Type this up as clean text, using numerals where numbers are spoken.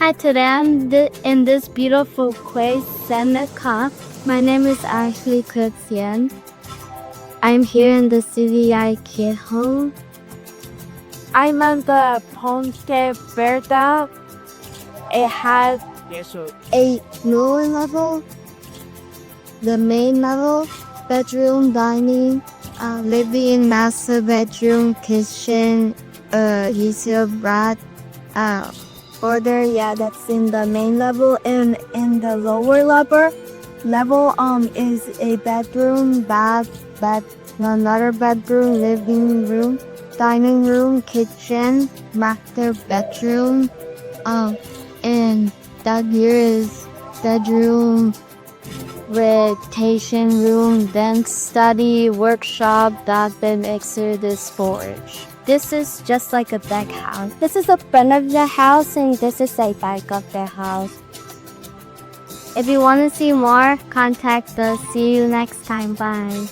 Hi, today in this beautiful place, Seneca. My name is Ashley Christian. I'm here in the Caledonia Kit Home. I'm on the PONTE VEDRA. It has a lower level, the main level, bedroom, dining, living, master bedroom, kitchen, YouTube rat, order, that's in the main level. And in the lower level is a bedroom, bath, another bedroom, living room, dining room, kitchen, master bedroom, and that here is bedroom, meditation room, then study, workshop, that mixer, the storage. This is just like a back house. This is the front of the house, and this is a back of the house. If you want to see more, contact us. See you next time. Bye.